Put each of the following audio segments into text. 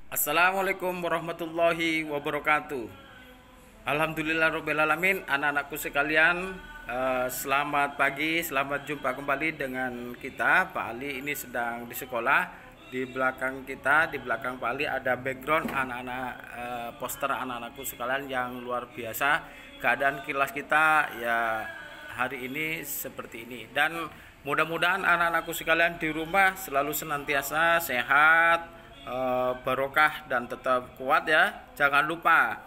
Assalamualaikum warahmatullahi wabarakatuh. Alhamdulillahirobbilalamin, anak-anakku sekalian, selamat pagi, selamat jumpa kembali dengan kita. Pak Ali ini sedang di sekolah. Di belakang kita, di belakang Pak Ali ada background anak-anak, poster anak-anakku sekalian yang luar biasa. Keadaan kelas kita ya hari ini seperti ini, dan mudah-mudahan anak-anakku sekalian di rumah selalu senantiasa sehat, barokah dan tetap kuat ya. Jangan lupa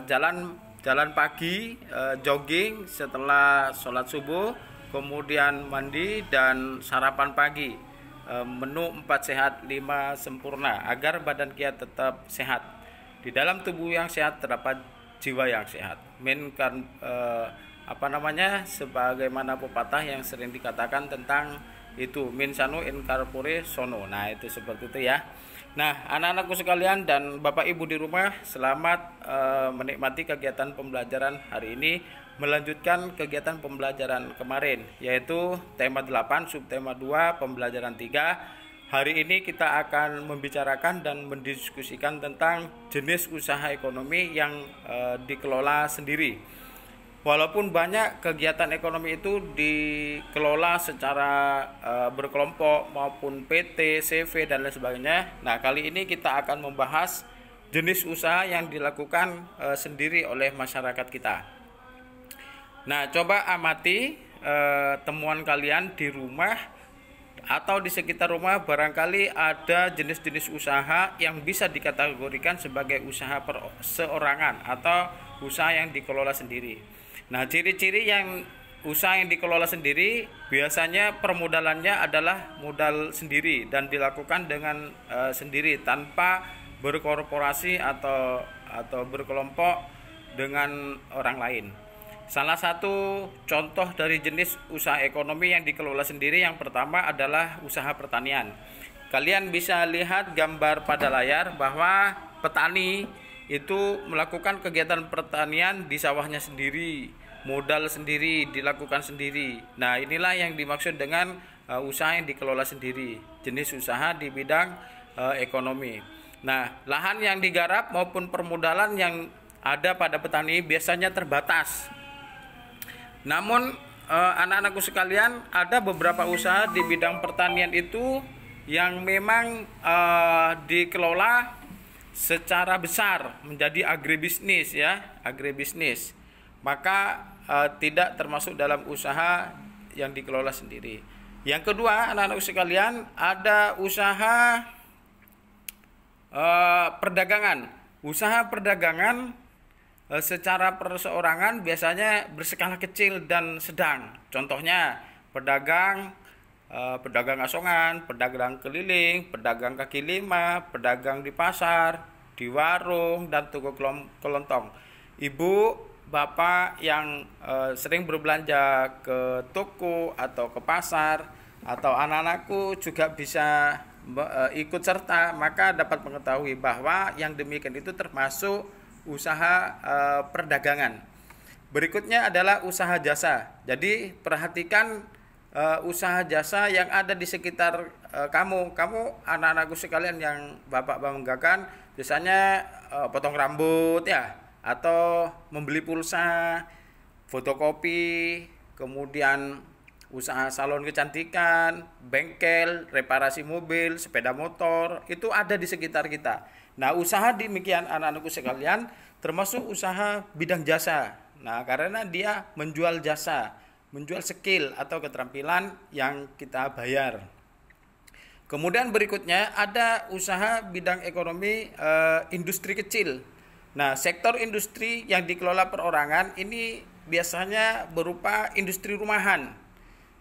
jalan pagi, jogging setelah sholat subuh, kemudian mandi dan sarapan pagi. Menu 4 sehat 5 sempurna agar badan kita tetap sehat. Di dalam tubuh yang sehat terdapat jiwa yang sehat. Sebagaimana pepatah yang sering dikatakan tentang itu, min sanu in corpore sono. Nah, itu seperti itu ya. Nah, anak-anakku sekalian dan Bapak Ibu di rumah, selamat menikmati kegiatan pembelajaran hari ini, melanjutkan kegiatan pembelajaran kemarin, yaitu tema 8, subtema 2, pembelajaran 3. Hari ini kita akan membicarakan dan mendiskusikan tentang jenis usaha ekonomi yang dikelola sendiri. Walaupun banyak kegiatan ekonomi itu dikelola secara berkelompok maupun PT, CV dan lain sebagainya. Nah, kali ini kita akan membahas jenis usaha yang dilakukan sendiri oleh masyarakat kita. Nah, coba amati temuan kalian di rumah atau di sekitar rumah, barangkali ada jenis-jenis usaha yang bisa dikategorikan sebagai usaha perseorangan atau usaha yang dikelola sendiri. Nah, ciri-ciri yang usaha yang dikelola sendiri biasanya permodalannya adalah modal sendiri dan dilakukan dengan sendiri tanpa berkorporasi atau berkelompok dengan orang lain. Salah satu contoh dari jenis usaha ekonomi yang dikelola sendiri yang pertama adalah usaha pertanian. Kalian bisa lihat gambar pada layar bahwa petani itu melakukan kegiatan pertanian di sawahnya sendiri, modal sendiri, dilakukan sendiri. Nah, inilah yang dimaksud dengan usaha yang dikelola sendiri, jenis usaha di bidang ekonomi. Nah, lahan yang digarap maupun permodalan yang ada pada petani biasanya terbatas. Namun anak-anakku sekalian, ada beberapa usaha di bidang pertanian itu yang memang dikelola secara besar menjadi agribisnis ya, agribisnis. Maka tidak termasuk dalam usaha yang dikelola sendiri. Yang kedua, anak-anak sekalian, ada usaha perdagangan. Usaha perdagangan secara perseorangan biasanya berskala kecil dan sedang. Contohnya pedagang asongan, pedagang keliling, pedagang kaki lima, pedagang di pasar, di warung, dan toko kelontong. Ibu, bapak yang sering berbelanja ke toko atau ke pasar, atau anak-anakku juga bisa ikut serta, maka dapat mengetahui bahwa yang demikian itu termasuk usaha perdagangan. Berikutnya adalah usaha jasa. Jadi perhatikan usaha jasa yang ada di sekitar kamu anak-anakku sekalian yang bapak banggakan, biasanya potong rambut ya, atau membeli pulsa, fotokopi, kemudian usaha salon kecantikan, bengkel, reparasi mobil, sepeda motor, itu ada di sekitar kita. Nah, usaha demikian anak-anakku sekalian termasuk usaha bidang jasa. Nah, karena dia menjual jasa, menjual skill atau keterampilan yang kita bayar. Kemudian berikutnya ada usaha bidang ekonomi industri kecil. Nah, sektor industri yang dikelola perorangan ini biasanya berupa industri rumahan.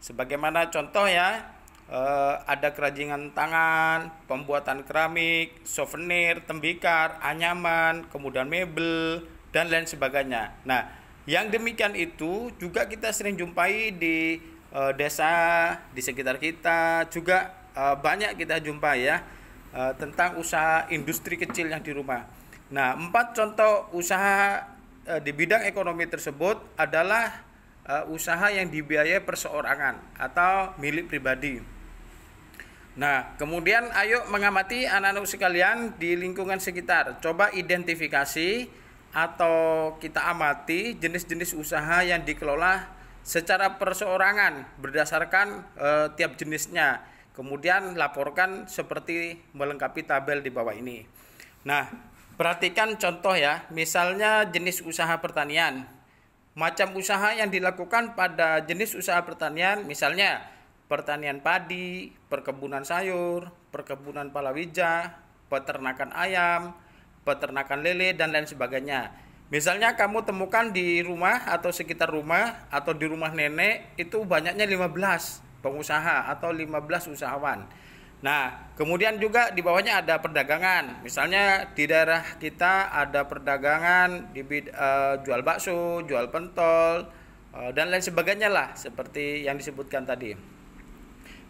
Sebagaimana contoh ya, ada kerajinan tangan, pembuatan keramik, souvenir, tembikar, anyaman, kemudian mebel, dan lain sebagainya. Nah, yang demikian itu juga kita sering jumpai di desa di sekitar kita, juga banyak kita jumpai ya, tentang usaha industri kecil yang di rumah. Nah, 4 contoh usaha di bidang ekonomi tersebut adalah usaha yang dibiayai perseorangan atau milik pribadi. Nah, kemudian ayo mengamati anak-anak sekalian di lingkungan sekitar. Coba identifikasi atau kita amati jenis-jenis usaha yang dikelola secara perseorangan berdasarkan tiap jenisnya. Kemudian laporkan seperti melengkapi tabel di bawah ini. Nah, perhatikan contoh ya, misalnya jenis usaha pertanian. Macam usaha yang dilakukan pada jenis usaha pertanian, misalnya pertanian padi, perkebunan sayur, perkebunan palawija, peternakan ayam, peternakan lele, dan lain sebagainya. Misalnya kamu temukan di rumah atau sekitar rumah atau di rumah nenek itu banyaknya 15 pengusaha atau 15 usahawan. Nah, kemudian juga di bawahnya ada perdagangan. Misalnya di daerah kita ada perdagangan jual bakso, jual pentol, dan lain sebagainya lah seperti yang disebutkan tadi.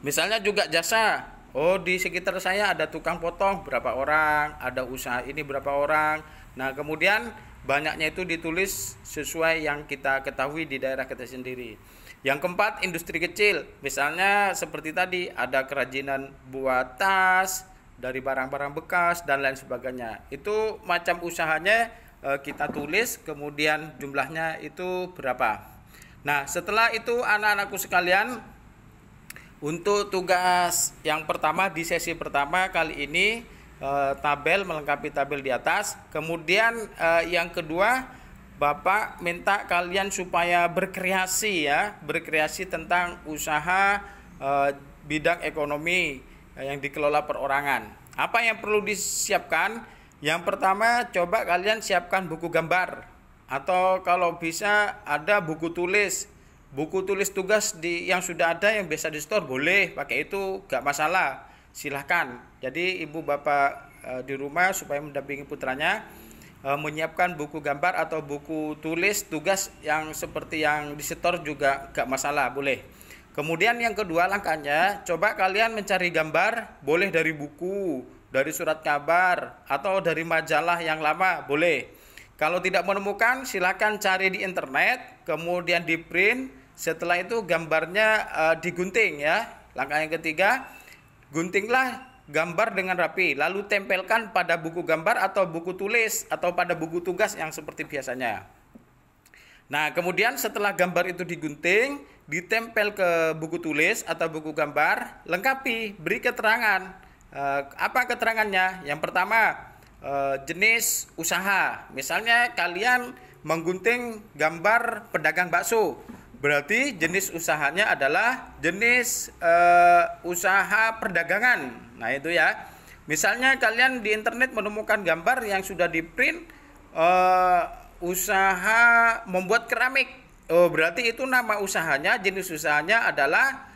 Misalnya juga jasa. Oh, di sekitar saya ada tukang potong berapa orang, ada usaha ini berapa orang. Nah, kemudian banyaknya itu ditulis sesuai yang kita ketahui di daerah kita sendiri. Yang keempat, industri kecil. Misalnya seperti tadi, ada kerajinan buat tas dari barang-barang bekas dan lain sebagainya. Itu macam usahanya kita tulis, kemudian jumlahnya itu berapa. Nah, setelah itu anak-anakku sekalian, untuk tugas yang pertama di sesi pertama kali ini tabel, melengkapi tabel di atas. Kemudian yang kedua, Bapak minta kalian supaya berkreasi ya, berkreasi tentang usaha bidang ekonomi yang dikelola perorangan. Apa yang perlu disiapkan? Yang pertama, coba kalian siapkan buku gambar atau kalau bisa ada buku tulis. Buku tulis tugas yang sudah ada yang biasa di store boleh pakai itu, gak masalah, silahkan. Jadi ibu bapak di rumah supaya mendampingi putranya menyiapkan buku gambar atau buku tulis tugas yang seperti yang di store juga gak masalah, boleh. Kemudian yang kedua langkahnya, coba kalian mencari gambar, boleh dari buku, dari surat kabar atau dari majalah yang lama, boleh. Kalau tidak menemukan, silakan cari di internet, kemudian di print. Setelah itu gambarnya digunting ya. Langkah yang ketiga, guntinglah gambar dengan rapi, lalu tempelkan pada buku gambar atau buku tulis atau pada buku tugas yang seperti biasanya. Nah, kemudian setelah gambar itu digunting, ditempel ke buku tulis atau buku gambar, lengkapi, beri keterangan. Apa keterangannya? Yang pertama, jenis usaha. Misalnya kalian menggunting gambar pedagang bakso, berarti jenis usahanya adalah jenis usaha perdagangan. Nah itu ya. Misalnya kalian di internet menemukan gambar yang sudah di print usaha membuat keramik. Oh, berarti itu nama usahanya, jenis usahanya adalah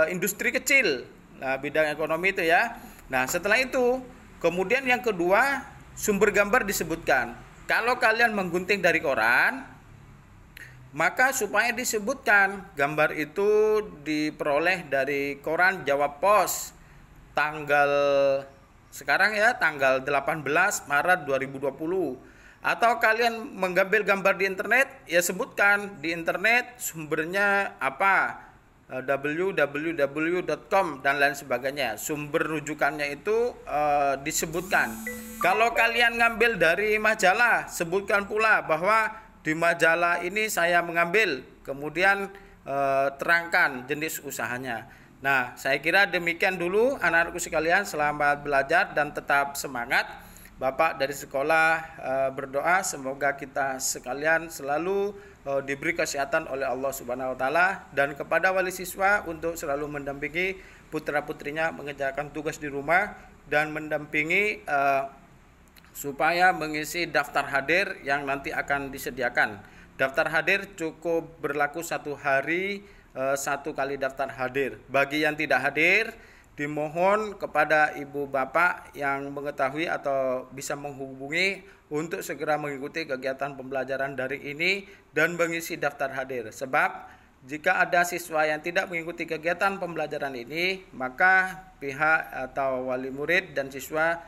industri kecil. Nah, bidang ekonomi itu ya. Nah, setelah itu kemudian yang kedua, sumber gambar disebutkan. Kalau kalian menggunting dari koran, maka supaya disebutkan gambar itu diperoleh dari koran Jawa Pos tanggal sekarang ya, tanggal 18 Maret 2020. Atau kalian mengambil gambar di internet, ya sebutkan di internet sumbernya apa, www.com dan lain sebagainya. Sumber rujukannya itu disebutkan. Kalau kalian ngambil dari majalah, sebutkan pula bahwa di majalah ini saya mengambil, kemudian terangkan jenis usahanya. Nah, saya kira demikian dulu anak-anakku sekalian. Selamat belajar dan tetap semangat. Bapak dari sekolah berdoa semoga kita sekalian selalu diberi kesehatan oleh Allah Subhanahu wa taala, dan kepada wali siswa untuk selalu mendampingi putra-putrinya mengerjakan tugas di rumah dan mendampingi supaya mengisi daftar hadir yang nanti akan disediakan. Daftar hadir cukup berlaku 1 hari, 1 kali daftar hadir. Bagi yang tidak hadir, dimohon kepada ibu bapak yang mengetahui atau bisa menghubungi untuk segera mengikuti kegiatan pembelajaran daring ini dan mengisi daftar hadir. Sebab jika ada siswa yang tidak mengikuti kegiatan pembelajaran ini, maka pihak atau wali murid dan siswa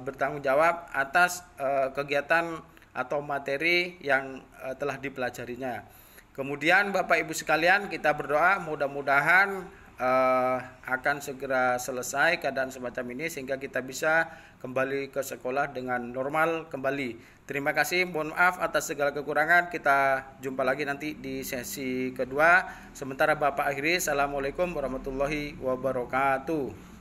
bertanggung jawab atas kegiatan atau materi yang telah dipelajarinya. Kemudian Bapak Ibu sekalian, kita berdoa mudah-mudahan akan segera selesai keadaan semacam ini sehingga kita bisa kembali ke sekolah dengan normal kembali. Terima kasih, mohon maaf atas segala kekurangan. Kita jumpa lagi nanti di sesi kedua. Sementara Bapak akhiri, Assalamualaikum warahmatullahi wabarakatuh.